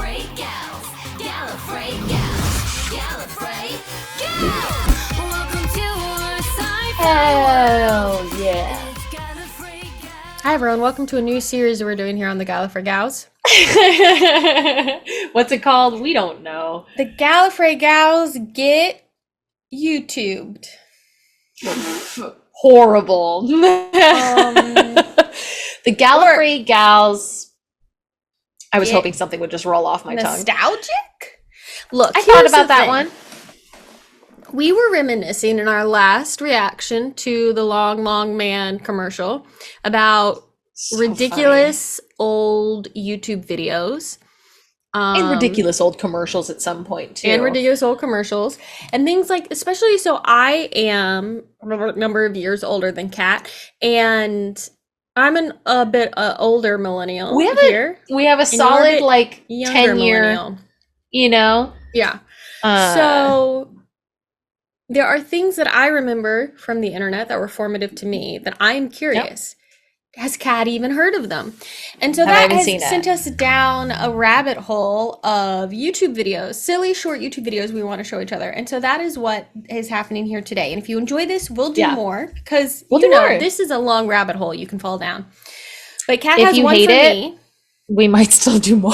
Gallifrey Gals. Gallifrey Gals. Gallifrey Gals. Welcome to our sci-fi. Hell yeah. It's Gallifrey Gals. Hi everyone, welcome to a new series we're doing here on the Gallifrey Gals. What's it called? We don't know. The Gallifrey Gals get YouTubed. Horrible. The Gallifrey Gals. I was hoping something would just roll off my tongue. Nostalgic? Look, I thought here's about the that thing. one. We were reminiscing in our last reaction to the Long Long Man commercial about So ridiculous old YouTube videos. And ridiculous old commercials at some point too. And ridiculous old commercials and things like, especially, so I am a number of years older than Kat, and I'm a bit older millennial. We have here. We have a And you're a solid bit like younger 10-year, millennial. you know. Yeah. Uh, So there are things that I remember from the internet that were formative to me that I'm curious. Has Kat even heard of them? And so Have I that even has seen it? sent us down a rabbit hole of YouTube videos, silly short YouTube videos we want to show each other. And so that is what is happening here today. And if you enjoy this, we'll do Yeah. more because We'll you do know more. this is a long rabbit hole you can fall down. But Kat If has you one hate for it, me. we might still do more.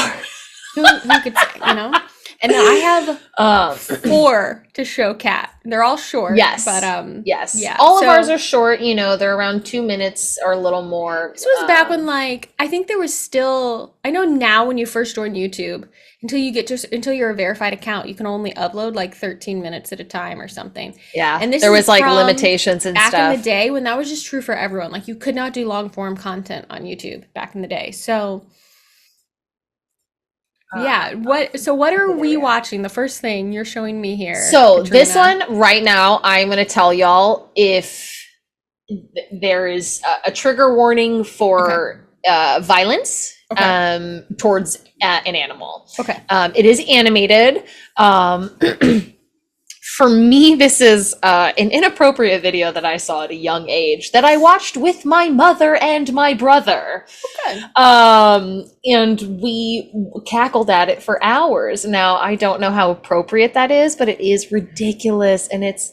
Who could say, you know? And then I have 4 to show Kat. They're all short. Yes. But Yes. yeah. All of So- ours are short, you know, they're around 2 minutes or a little more. This was back when, like, I think there was still, I know now when you first join YouTube, until you're a verified account, you can only upload like 13 minutes at a time or something. Yeah. And this there is was like from limitations and Back stuff. in the day when that was just true for everyone. Like, you could not do long form content on YouTube back in the day. So, yeah. What are we watching? The first thing you're showing me here. So this Katrina. one right now, I'm going to tell y'all if there is a trigger warning for violence Okay. towards an animal. Okay. It is animated. For me, this is an inappropriate video that I saw at a young age that I watched with my mother and my brother. Okay. And we cackled at it for hours. Now, I don't know how appropriate that is, but it is ridiculous and it's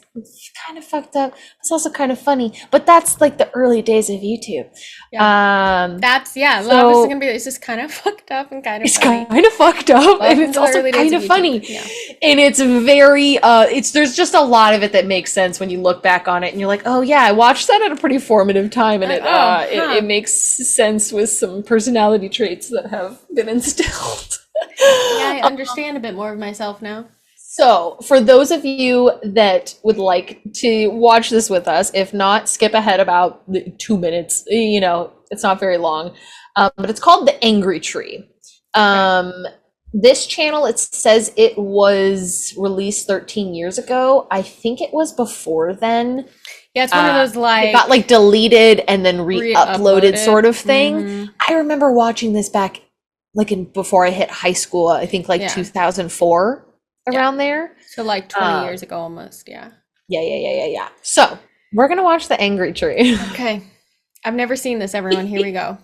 kind of fucked up. It's also kind of funny, but that's like the early days of YouTube. That's, yeah. So- I was gonna be, it's just kind of fucked up and kind of It's funny. kind of fucked up, and Welcome it's to the also early days kind of of YouTube. funny. Yeah. And it's very there's just a lot of it that makes sense when you look back on it and you're like, oh yeah, I watched that at a pretty formative time, and it makes sense with some personality traits that have been instilled. Yeah, I understand a bit more of myself now. So for those of you that would like to watch this with us, if not, skip ahead about 2 minutes, you know, it's not very long, but it's called The Angry Tree. This channel, it says it was released 13 years ago. I think it was before then. Yeah, it's one of those like It got like deleted and then re-uploaded re-uploaded. sort of thing. Mhm. I remember watching this back like before I hit high school, I think like Yeah. 2004, around there. So like 20 years ago almost, yeah. Yeah. So we're gonna watch The Angry Tree. Okay. I've never seen this, everyone. Here we go.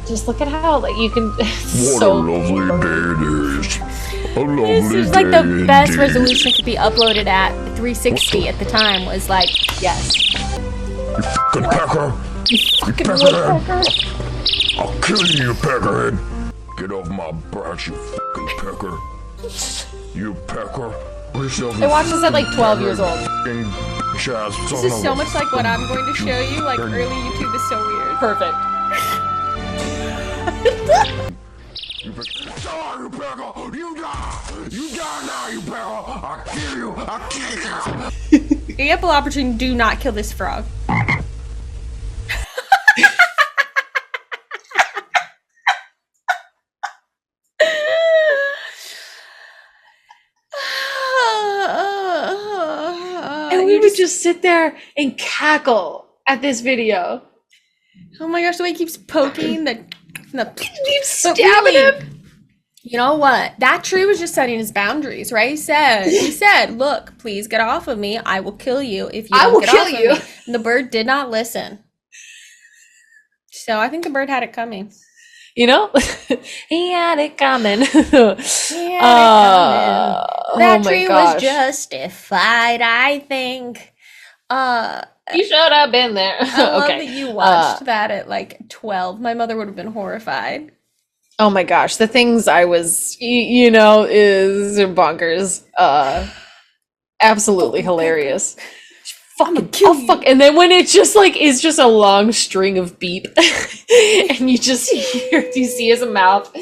Just look at how like you can. What So a lovely day it is. A lovely This is like the day best indeed. resolution it could be uploaded at. 360 at the time was like, yes. You fucking pecker. Fucking Peckerhead. woodpecker. I'll kill you, you peckerhead. Get off my branch, you fucking pecker. You pecker. I watched this at like 12 years old. this is so much like what I'm going to show you. Like early YouTube is so weird. Perfect. You die, you pecker. You die. You die now, you pecker. I'll kill you. I'll kill you. Ample opportunity, do not kill this frog. And we would just sit there and cackle at this video. Oh my gosh, the way he keeps poking the Keep But stabbing really, him. You know what? That tree was just setting his boundaries, right? He said, look, please get off of me. I will kill you if you I don't will get kill off of you. me. And the bird did not listen. So I think the bird had it coming. You know? He had it coming. That oh my tree gosh. was justified, I think. You should have been there. I love Okay. that you watched that at like 12. My mother would have been horrified. Oh my gosh, the things I was, is bonkers. Absolutely hilarious. Fuck. And then when it's just like, it's just a long string of beep, and you see his mouth.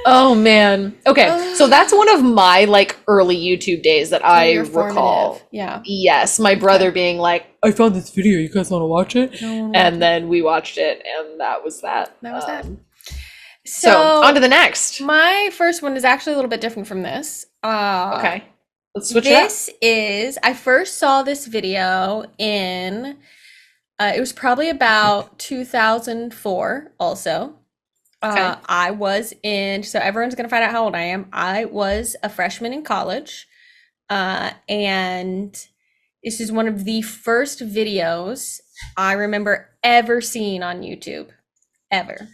Oh man. Okay, so that's one of my like early YouTube days that I You're recall. formative. Yeah. Yes, my brother being like, "I found this video. You guys want to watch it?" And then we watched it, and that was that. That was that. So on to the next. My first one is actually a little bit different from this. Okay, let's switch it up. I first saw this video in, it was probably about 2004 also. Okay. I was so everyone's going to find out how old I am. I was a freshman in college. And this is one of the first videos I remember ever seeing on YouTube, ever.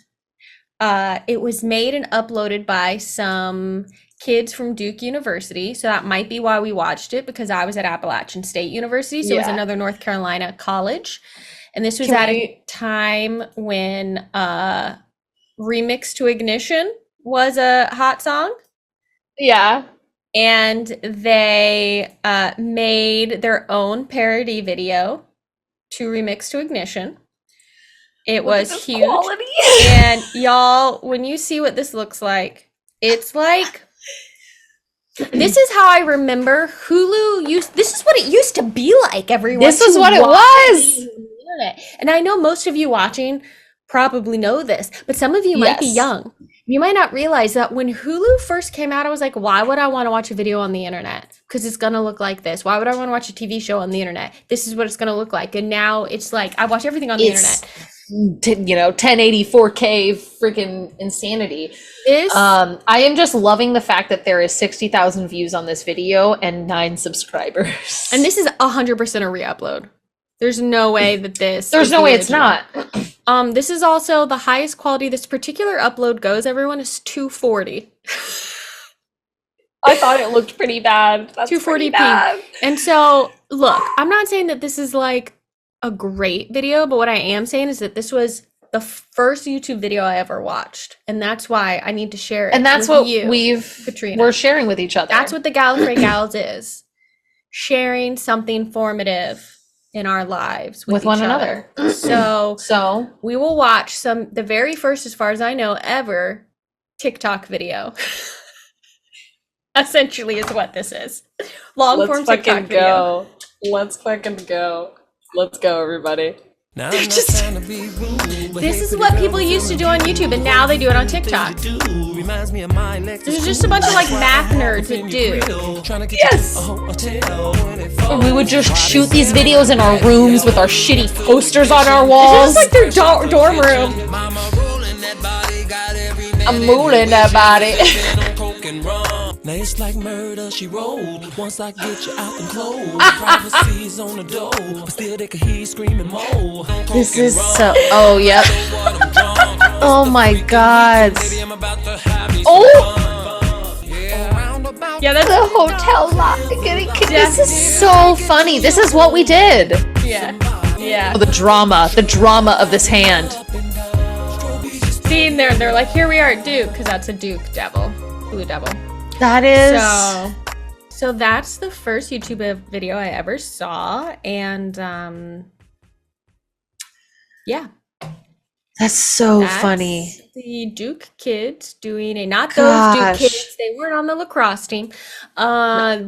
It was made and uploaded by some kids from Duke University. So that might be why we watched it, because I was at Appalachian State University. So it was another North Carolina college. And this was a time when Remix to Ignition was a hot song. Yeah. And they made their own parody video to Remix to Ignition. It was huge. Quality. And y'all, when you see what this looks like, it's like, this is how I remember Hulu this is what it used to be like, everyone. This is what it was. And I know most of you watching probably know this, but some of you might be young. You might not realize that when Hulu first came out, I was like, why would I want to watch a video on the internet? Because it's going to look like this. Why would I want to watch a TV show on the internet? This is what it's going to look like. And now it's like, I watch everything on the internet. 1080 4K freaking insanity. I am just loving the fact that there is 60,000 views on this video and 9 subscribers. And this is 100% a re-upload. There's no way that this There's no way it's not. This is also the highest quality this particular upload goes, everyone, is 240. I thought it looked pretty bad. That's 240p. bad. And so, look, I'm not saying that this is like a great video, but what I am saying is that this was the first YouTube video I ever watched. And that's why I need to share it. And that's with what you, Katrina. we're sharing with each other. That's what the Gallifrey Gals is. Sharing something formative in our lives with one each another. So we will watch the very first, as far as I know, ever TikTok video. Essentially is what this is. Long form TikTok video. Let's fucking go. Let's go, everybody. This is what people used to do on YouTube, and now they do it on TikTok. There's just a bunch of like math nerds that do. Yes! And we would just shoot these videos in our rooms with our shitty posters on our walls. This is like their dorm room. I'm mooling that body. Now it's like murder, she rolled. Once I get you out them clothes, privacy's on the door, but still they can hear you screaming more. This is so. Oh, yep. Oh my God. Oh! Yeah, that's The hotel lot. This is so funny. This is what we did. yeah. Oh, the drama of this hand. Seeing they're like, here we are at Duke, because that's a Duke devil, blue devil. That is. So that's the first YouTube video I ever saw, and yeah. That's so funny. The Duke kids doing not Gosh. those Duke kids, they weren't on the lacrosse team. Yeah.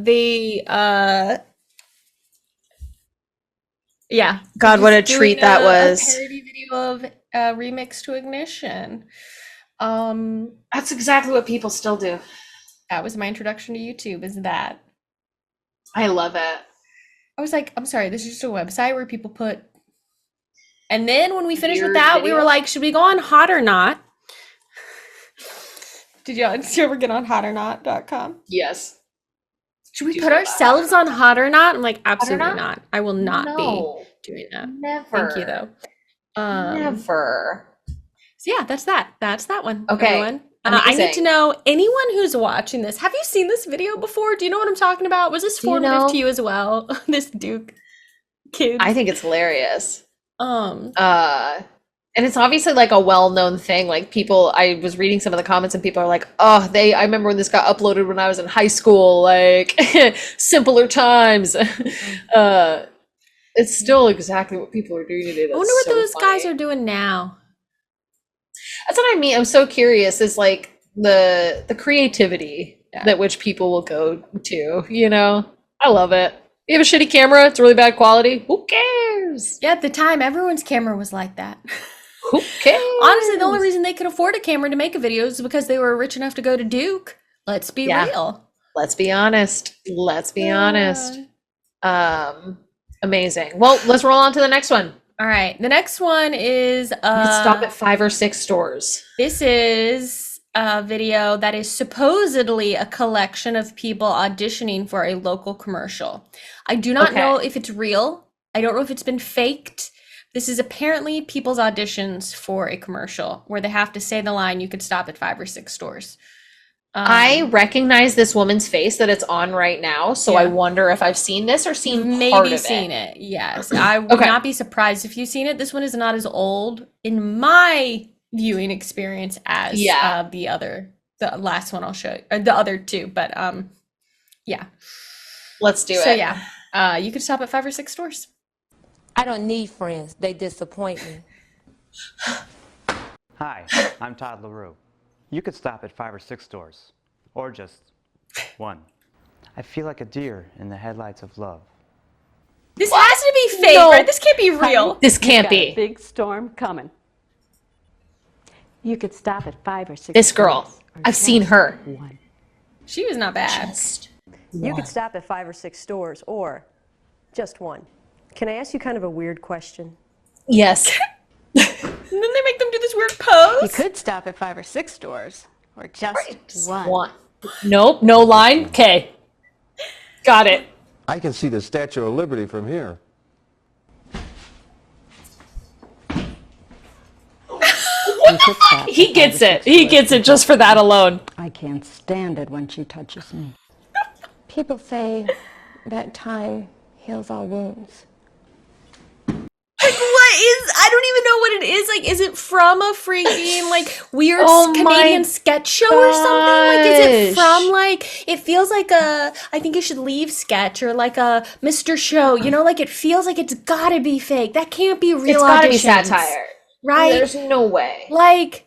God, what a Just treat doing that a was. parody video of Remix to Ignition. That's exactly what people still do. That was my introduction to YouTube, is that. I love it. I was like, I'm sorry, this is just a website where people put. And then when we finished with Weird that, we videos? were like, should we go on Hot or Not? Did you ever get on hotornot.com? Yes. Should we Do put that. ourselves on Hot or Not? I'm like, absolutely Not? not. I will not No. be doing that. Never. Thank you, though. Never. So yeah, that's that one. Okay, Everyone. I need to amazing. know, anyone who's watching this, have you seen this video before? Do you know what I'm talking about? Was this Do you formative know? to you as well? This Duke kids. I think it's hilarious. Um, And it's obviously like a well-known thing. Like people, I was reading some of the comments and people are like, oh, I remember when this got uploaded when I was in high school, like simpler times. It's still exactly what people are doing today. I wonder what those guys are doing now. That's what I mean. I'm so curious is like the creativity that which people will go to, you know? I love it. You have a shitty camera, it's really bad quality. Who cares? Yeah, at the time, everyone's camera was like that. Who cares? Honestly, the only reason they could afford a camera to make a video is because they were rich enough to go to Duke. Let's be real. Let's be honest. Let's be honest. Amazing. Well, let's roll on to the next one. All right. The next one is Let's stop at 5 or 6 stores. this is a video that is supposedly a collection of people auditioning for a local commercial. I do not know if it's real. I don't know if it's been faked. This is apparently people's auditions for a commercial where they have to say the line, you could stop at 5 or 6 stores. I recognize this woman's face that it's on right now, so I Yeah. wonder if I've seen this or seen part Maybe of seen it. it. Yes. I would not be surprised if you've seen it. This one is not as old in my viewing experience as the last one I'll show you, or the other two, but yeah. Let's do it. So yeah, you could stop at 5 or 6 stores. I don't need friends. They disappoint me. Hi, I'm Todd LaRue. You could stop at 5 or 6 stores, or just one. I feel like a deer in the headlights of love. This has to be fake, No. right? This can't be real. This can't Got a be. big storm coming. You could stop at 5 or 6. This girl. stores, or I've seen just her. one. She was not bad. You could stop at 5 or 6 stores, or just one. Can I ask you kind of a weird question? Yes. And then they make them do this weird pose. You could stop at 5 or 6 stores, or just one. One. Nope, no line. Okay. Got it. I can see the Statue of Liberty from here. You could stop He at 5 or gets 6 it. He stores. gets it just for that alone. I can't stand it when she touches me. People say that time heals all wounds. What is, I don't even know what it is. Like, is it from a freaking, like, weird Oh my Canadian sketch show or something? Like, is it gosh. from, like, it feels like a I Think You Should Leave sketch or like a Mr. Show, you know? Like, it feels like it's gotta be fake. That can't be real. It's gotta be auditions, satire. right? There's no way. Like,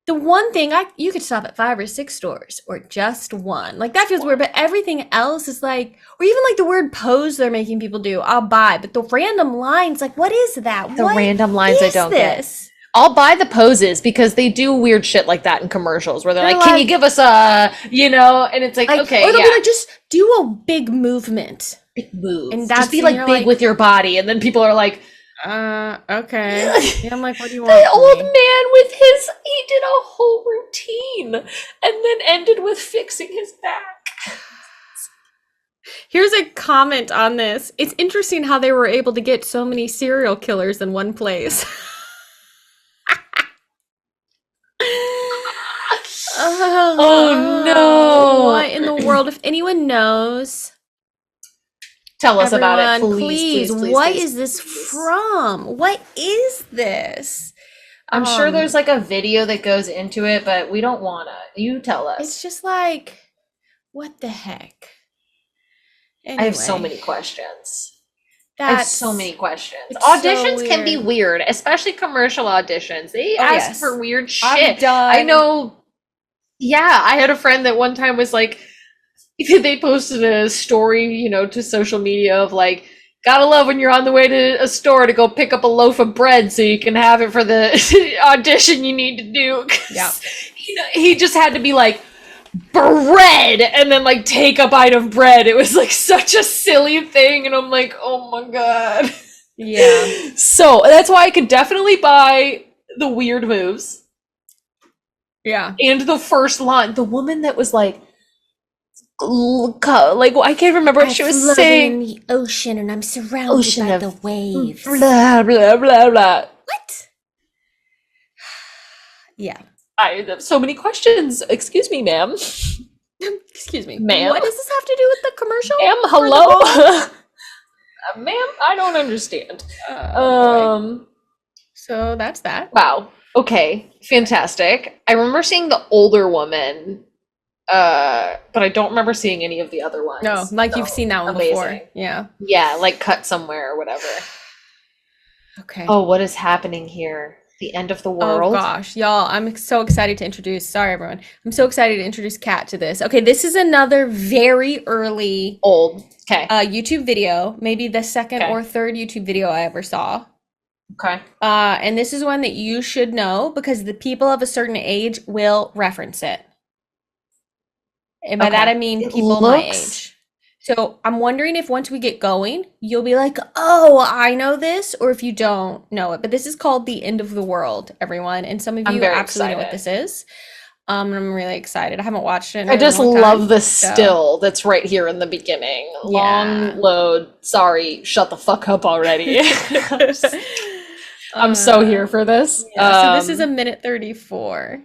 the one thing you could stop at 5 or 6 stores or just one. Like, that feels weird, but everything else is like, or even like the weird pose they're making people do, I'll buy. But the random lines, like, what is that? The What random lines I is don't this? get. I'll buy the poses because they do weird shit like that in commercials where they're They're like, can you like- give us a, you know, and it's like, okay, or they'll yeah. be like, just do a big movement. Big move. And that's- Just be and like you're big like- with your body. And then people are like, Okay. Yeah, I'm like, what do you want? the from old me? man with his, he did a whole routine and then ended with fixing his back. Here's a comment on this. It's interesting how they were able to get so many serial killers in one place. Oh, no. What in the world? If anyone knows, Tell us about it, everyone, please. What please, is this please. from? What is this? I'm sure there's like a video that goes into it, but we don't wanna. You tell us. It's just like, what the heck? I have so Anyway, many questions. I have so that's- many questions. it's so Auditions can be weird. weird, especially commercial auditions. They Oh, ask yes. for weird I've shit. done- I know. Yeah, I had a friend that one time was like, they posted a story, you know, to social media of like, gotta love when you're on the way to a store to go pick up a loaf of bread so you can have it for the audition you need to do. 'Cause, Yeah. you know, he just had to be like, bread, and then like take a bite of bread. It was like such a silly thing, and I'm like, oh my god. Yeah. So that's why I could definitely buy the weird moves Yeah. and the first line. The woman that was like I can't remember what she was saying. in the ocean and I'm surrounded Ocean by of the waves. Blah blah blah blah. What? Yeah. I have so many questions. Excuse me, ma'am. Excuse me. Ma'am? What does this have to do with the commercial? Ma'am, for the movie? hello? Ma'am, I don't understand. Boy. So that's that. Wow. Okay. Fantastic. I remember seeing the older woman, but I don't remember seeing any of the other ones. No, like So, you've seen that one amazing. before. Yeah. Yeah, like cut somewhere or whatever. Okay. Oh, what is happening here? The end of the world? Oh gosh, y'all, I'm so excited to introduce, sorry everyone. I'm so excited to introduce Kat to this. Okay, this is another very early Old. Okay. YouTube video, maybe the second Okay. or third YouTube video I ever saw. Okay. And this is one that you should know because the people of a certain age will reference it. And by that I mean It people my looks- age. So I'm wondering if once we get going, you'll be like, oh, I know this, or if you don't know it. But this is called The End of the World, everyone. And some of I'm you very absolutely know what excited. this is. And I'm really excited. I haven't watched it in a I just really long love time, the so- still that's right here in the beginning. Long load. Sorry, shut the fuck up already. I'm so here for this. Yeah, so this is a minute 34.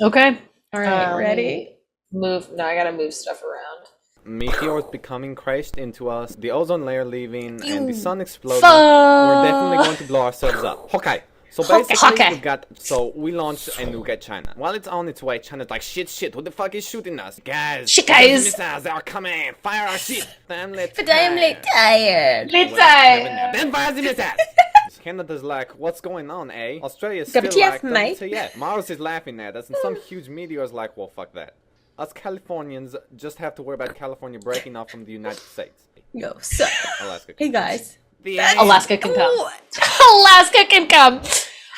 Okay. All right, ready? Move. No, I gotta move stuff around. Meteors becoming crashed into us, the ozone layer leaving, and the Ew. sun exploding. Fuck. We're definitely going to blow ourselves up. Okay. So basically, Okay. we launched a nuke at China. While it's on its way, China's like, shit, who the fuck is shooting us? Guys, Shit, because guys. the missiles are coming, fire our shit. Damn, let's But I am late tired. Late tired. Then fire the missiles. Canada's like, what's going on, eh? Australia's still WTF, like, mate? WTF. Mars is laughing at us, and some huge meteor's like, well, fuck that. Us Californians just have to worry about California breaking off from the United States. Yo, so, Alaska. hey guys. Alaska can come. Alaska can come.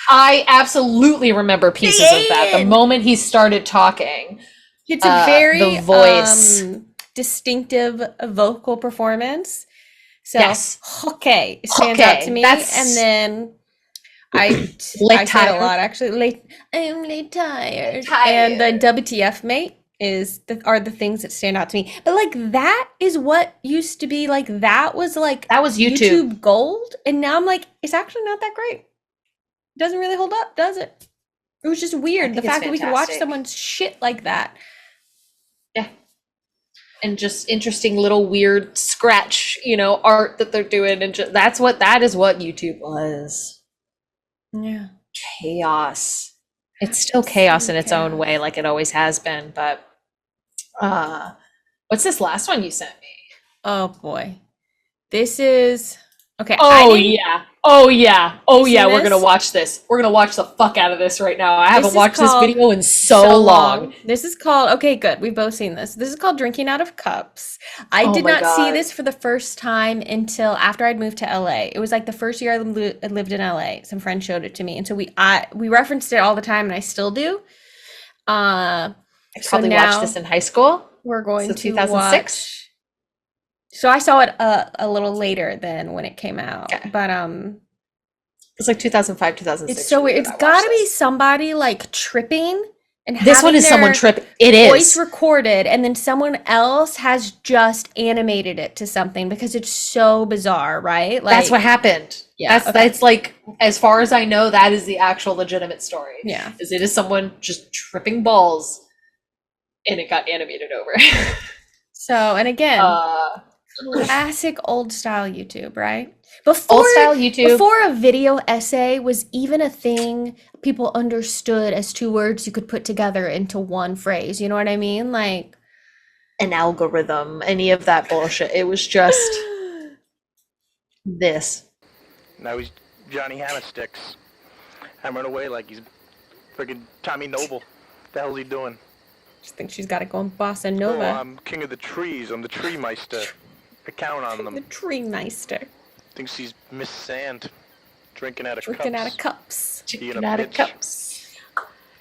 I absolutely remember pieces of that. The moment he started talking. It's a very the voice. Distinctive vocal performance. So, Yes. okay, it stands out Okay, to me. that's- And then I say it tired. a lot actually. Late, I'm late tired. Tired. And the WTF mate are the things that stand out to me. But like that is what used to be like that was YouTube gold, and now I'm like it's actually not that great. It doesn't really hold up, does it? It was just weird the think it's fact that we could watch fantastic. someone's shit like that. Yeah. And just interesting little weird scratch, art that they're doing, and that is what YouTube was. Yeah. Chaos. It's still chaos in its own way, like it always has been. But what's this last one you sent me? Oh boy. This is okay. Oh yeah. Oh yeah. Oh Seen yeah. We're this? gonna watch this. We're gonna watch the fuck out of this right now. I This haven't is watched this called video in so long. This is called okay, good. We've both seen this. This is called Drinking Out of Cups. I Oh did my not see God. this for the first time until after I'd moved to LA. It was like the first year I lived in LA. Some friend showed it to me, and so we referenced it all the time, and I still do. I So probably now watched this in high school. we're going So to 2006? watch. So I saw it a little later than when it came out, Okay. but It's like 2005, 2006. it's so weird. when It's I watched got to be this. somebody like tripping and This one having is someone their trip. It voice is. recorded, and then someone else has just animated it to something because it's so bizarre, right? Like That's what happened. Yeah, That's okay. that's like, as far as I know, that is the actual legitimate story. Yeah. Is it is someone just tripping balls, and it got animated over. So, and again, classic old style YouTube, right? Before Old style YouTube. before a video essay was even a thing people understood as two words you could put together into one phrase. You know what I mean? Like An algorithm, any of that bullshit. It was just this. Now he's Johnny Hammersticks. Hammering away like he's friggin' Tommy Noble. The hell's he doing? just think she's got it going bossa Oh, nova. I'm king of the trees. I'm the tree meister. I count on The them. tree meister. Thinks he's Miss Sand. Drinking out of Drinking cups. out of cups. Being a Out of bitch. cups.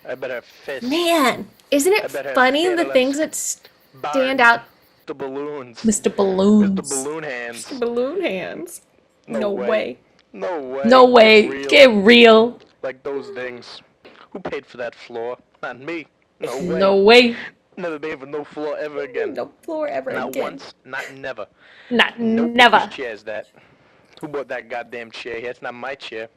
I better have fists. Man, isn't I it bet her funny the fearless things that stand out? The balloons. Mr. Balloons. Mr. Balloon hands. Balloon hands. No way. way. No way. No way. Real. Get real. Like those things. Who paid for that floor? Not me. No way. No way. Never paid for no floor ever again. No floor ever Not again. once. Not never. Not Nope. never. Whose chair is that? Who bought that goddamn chair here? It's not my chair.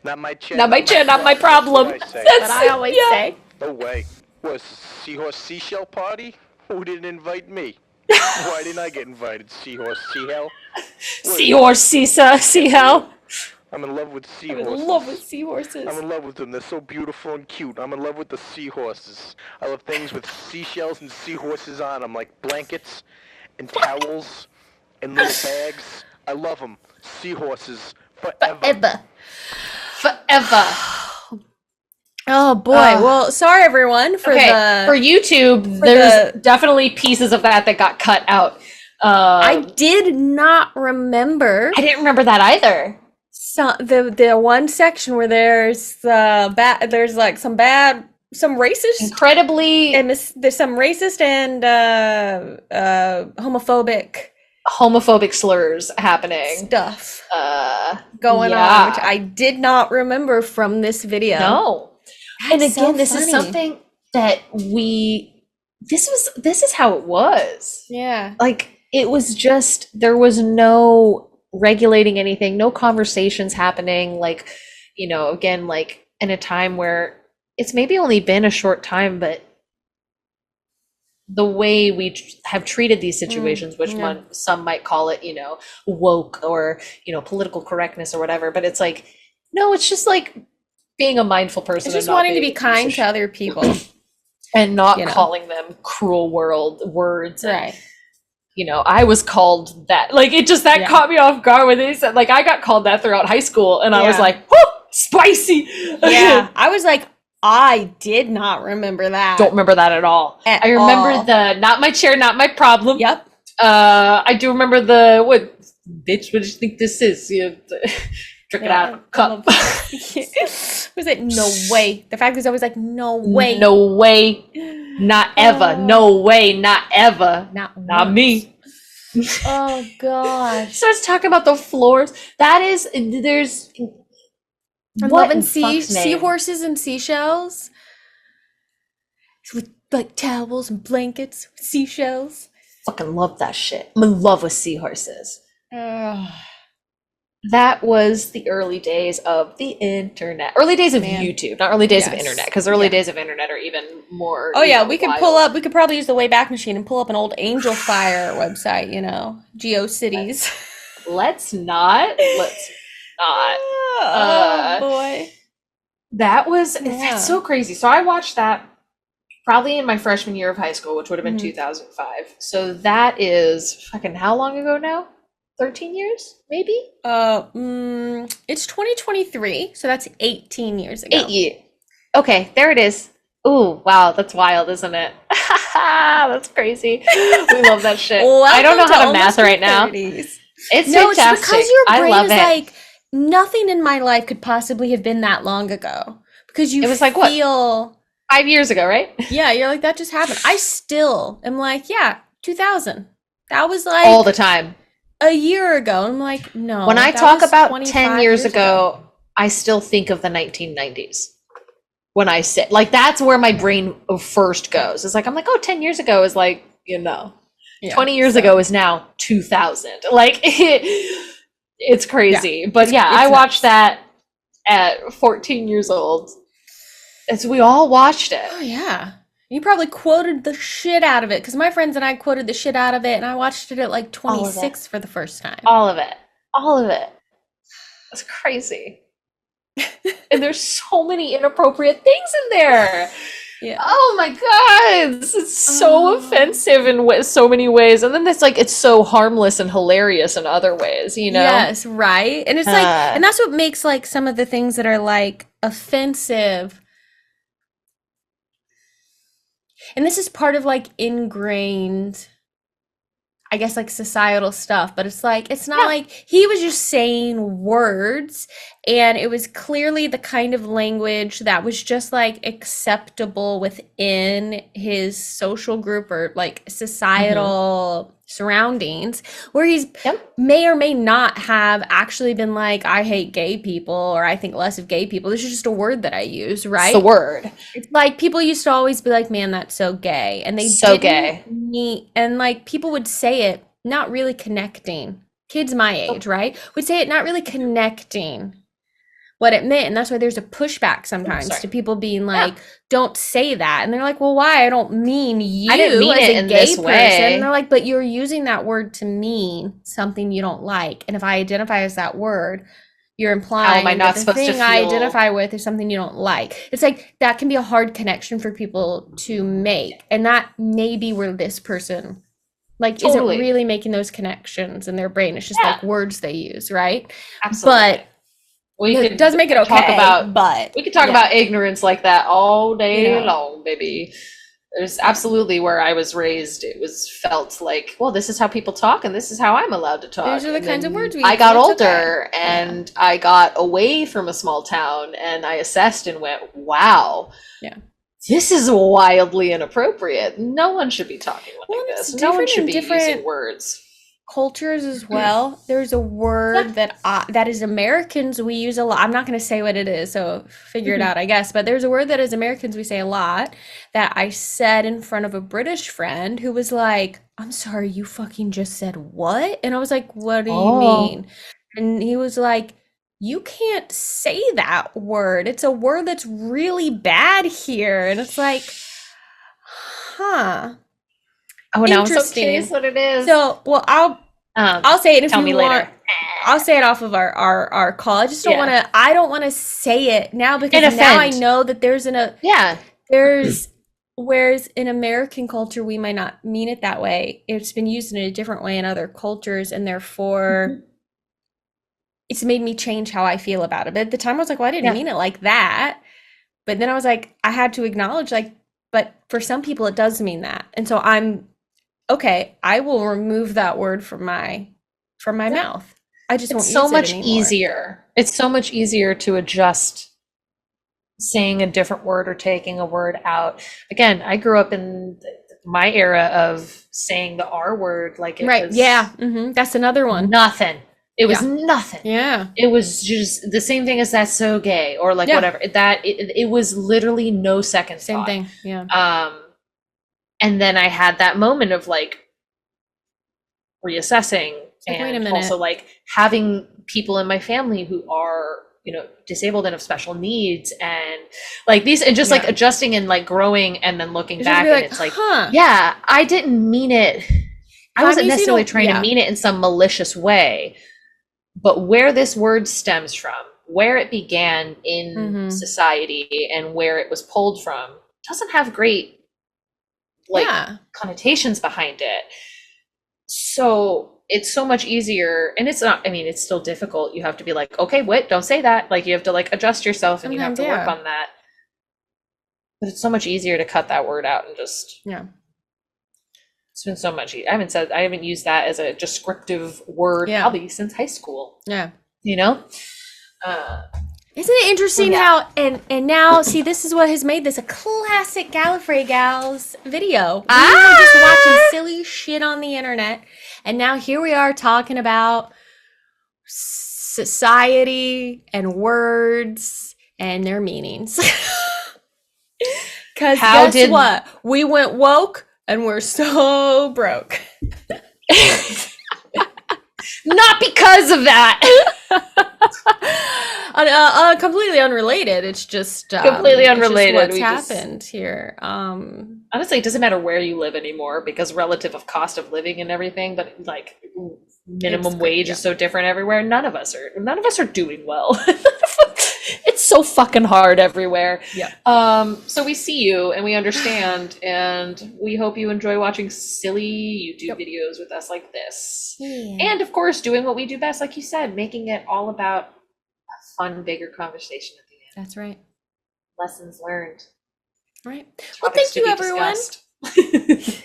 Not my chair. Not my chair, not my problem. That's what I say. But I always say. No way. Was seahorse seashell party? Who didn't invite me? Why didn't I get invited? Seahorse seahell? Seahorse, sea hell. I'm in love with I'm seahorses. in love with seahorses. I'm in love with them. They're so beautiful and cute. I'm in love with the seahorses. I love things with seashells and seahorses on them, like blankets and towels and little bags. I love them. Seahorses forever. Forever. Oh boy. Well, sorry everyone for for YouTube, there's definitely pieces of that got cut out. I did not remember. I didn't remember that either. So the one section where there's there's like some racist, incredibly, and there's some racist and homophobic slurs happening, stuff going on, which I did not remember from this video. No, and again, this is something that this is how it was. Yeah, like it was just there was no regulating anything, no conversations happening, like, you know, again, like in a time where it's maybe only been a short time, but the way we have treated these situations, which some might call it, you know, woke or, you know, political correctness or whatever, but it's like, no, it's just like being a mindful person. It's just wanting to be kind to other people and not calling them cruel words. Right. You know, I was called that. Like, it just, that caught me off guard when they said, like, I got called that throughout high school, and I was like, whoo, spicy. Yeah, I was like, I did not remember that. Don't remember that at all. I remember the, not my chair, not my problem. Yep. I do remember the, what, bitch, what do you think this is? You drink it out of a cup. Was it no way? The fact is, I was like, no way. No way. Not ever. No way. Not ever. Not me. Oh gosh. Starts talking about the floors. That is, there's. I'm loving seahorses and seashells with like towels and blankets, seashells. Fucking love that shit. I'm in love with seahorses. That was the early days of the internet. Early days of YouTube, not early days of internet, because early days of internet are even more. Oh yeah, we could pull up. We could probably use the Wayback Machine and pull up an old Angel Fire website. You know, GeoCities. Let's not. Oh boy, that was that's so crazy. So I watched that probably in my freshman year of high school, which would have been 2005. So that is fucking how long ago now? 13 years, maybe? It's 2023, so that's 18 years ago. 8 years. Okay, there it is. Ooh, wow, that's wild, isn't it? That's crazy. We love that shit. I don't know how to math right now. It's fantastic. It's because your brain is it. like, nothing in my life could possibly have been that long ago. Because you like, what? 5 years ago, right? Yeah, you're like, that just happened. I still am like, yeah, 2000. That was like all the time. A year ago. I'm like, no. When I talk about 10 years ago, I still think of the 1990s. When I say, like, that's where my brain first goes. It's like, I'm like, oh, 10 years ago is like, you know, 20 years ago is now 2000. Like, it's crazy. Yeah, but I watched that at 14 years old. As we all watched it. Oh, yeah. You probably quoted the shit out of it, because my friends and I quoted the shit out of it, and I watched it at like 26 for the first time. All of it. That's crazy. And there's so many inappropriate things in there. Yeah. Oh my god, it's so offensive in so many ways, and then it's so harmless and hilarious in other ways, you know? Yes, right. And it's like, and that's what makes like some of the things that are like offensive. And this is part of like ingrained, I guess, like societal stuff, but it's like, it's not like he was just saying words, and it was clearly the kind of language that was just like acceptable within his social group or like societal surroundings, where he's may or may not have actually been like, I hate gay people, or I think less of gay people. This is just a word that I use, right? It's the word. It's like people used to always be like, man, that's so gay. And they and like people would say it not really connecting. Kids my age, right? Would say it not really connecting what it meant. And that's why there's a pushback sometimes to people being like, don't say that. And they're like, well, why? I don't mean you I didn't mean as it a in gay this person. way. And they're like, but you're using that word to mean something you don't like. And if I identify as that word, you're implying I that not the supposed to thing I feel- identify with is something you don't like. It's like that can be a hard connection for people to make. And that may be where this person like Totally. isn't really making those connections in their brain. It's just like words they use, right? Absolutely. But it does make it okay. Talk about, but we could talk about ignorance like that all day Yeah. long, baby. There's absolutely where I was raised. It was felt like, well, this is how people talk, and this is how I'm allowed to talk. These are the And kinds of then words we I use, got and it's older, and I got away from a small town, and I assessed and went, wow. Yeah. This is wildly inappropriate. No one should be talking like it's this. No one different should in be different using words. cultures as well. There's a word that as Americans we use a lot. I'm not going to say what it is, so figure it out, I guess. But there's a word that as Americans we say a lot that I said in front of a British friend who was like, I'm sorry, you fucking just said what? And I was like, what do you mean? And he was like, you can't say that word. It's a word that's really bad here. And it's like, huh. Oh, now I'm so Interesting. curious what it is. So, well, I'll say it if tell you me want. later. I'll say it off of our call. I just don't want to. I don't want to say it now because And now I offend. know that there's whereas in American culture we might not mean it that way. It's been used in a different way in other cultures, and therefore it's made me change how I feel about it. But at the time I was like, well, I didn't mean it like that. But then I was like, I had to acknowledge, like, but for some people it does mean that, and so I'm okay. I will remove that word from my mouth. I just won't It's so use it much anymore. easier. It's so much easier to adjust saying a different word or taking a word out. Again, I grew up in my era of saying the R word like it was that's another one. nothing. It was nothing. Yeah. It was just the same thing as that's so gay or like whatever. That it was literally no second Same thought. thing. Yeah. And then I had that moment of like reassessing like, and wait a minute. also like having people in my family who are, you know, disabled and have special needs and like these and just like adjusting and like growing and then looking You just back be and like, it's like, huh. yeah, I didn't mean it. I wasn't means you necessarily don't- trying to mean it in some malicious way, but where this word stems from, where it began in society and where it was pulled from doesn't have great like connotations behind it. So it's so much easier, and it's not, I mean, it's still difficult. You have to be like, okay, what? Don't say that. Like you have to like adjust yourself and you have to work on that. But it's so much easier to cut that word out and just it's been so much I haven't used that as a descriptive word probably since high school. Yeah. You know? Isn't it interesting how and now see this is what has made this a classic Gallifrey Gals video. We were just watching silly shit on the internet, and now here we are talking about society and words and their meanings. Because guess what? We went woke and we're so broke. Not because of that. Completely unrelated. It's just completely unrelated. It's just what's happened here. Honestly, it doesn't matter where you live anymore because relative of cost of living and everything, but like minimum wage is so different everywhere. None of us are doing well. It's so fucking hard everywhere. Yeah. So we see you and we understand, and we hope you enjoy watching silly YouTube videos with us like this. Yeah. And of course, doing what we do best, like you said, making it all about a fun, bigger conversation at the end. That's right. Lessons learned. Right. Well, Topics thank you, to be everyone. discussed.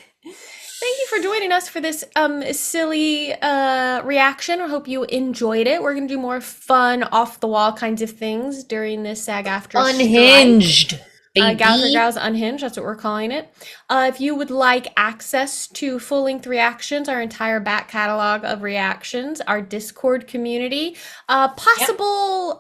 Thank you for joining us for this silly reaction. I hope you enjoyed it. We're going to do more fun, off-the-wall kinds of things during this SAG-AFTRA Unhinged. strike. Gallifrey Gals Unhinged, that's what we're calling it. If you would like access to full-length reactions, our entire back catalog of reactions, our Discord community, possible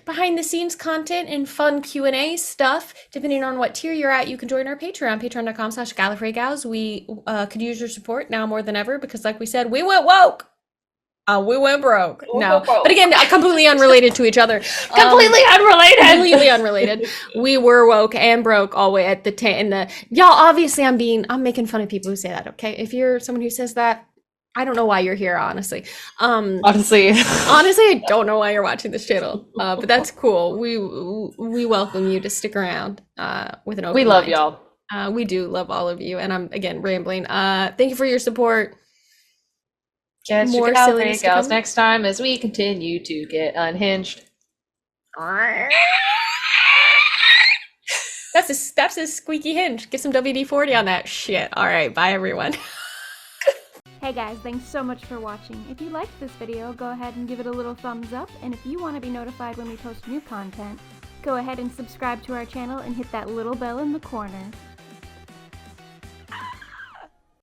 behind-the-scenes content and fun Q&A stuff, depending on what tier you're at, you can join our Patreon, patreon.com/GallifreyGals. We could use your support now more than ever because, like we said, we went woke. We went broke. No, but again, completely unrelated to each other. Completely unrelated. Completely unrelated. We were woke and broke all the way at the y'all. Obviously, I'm making fun of people who say that. Okay, if you're someone who says that, I don't know why you're here. Honestly, honestly, I don't know why you're watching this channel. But that's cool. We welcome you to stick around. With an open we love mind. y'all. We do love all of you, and I'm again rambling. Thank you for your support. Catch More your Gallifrey silliness to Gals come. next time as we continue to get unhinged. That's a squeaky hinge. Get some WD-40 on that shit. All right, bye everyone. Hey guys, thanks so much for watching. If you liked this video, go ahead and give it a little thumbs up, and if you want to be notified when we post new content, go ahead and subscribe to our channel and hit that little bell in the corner.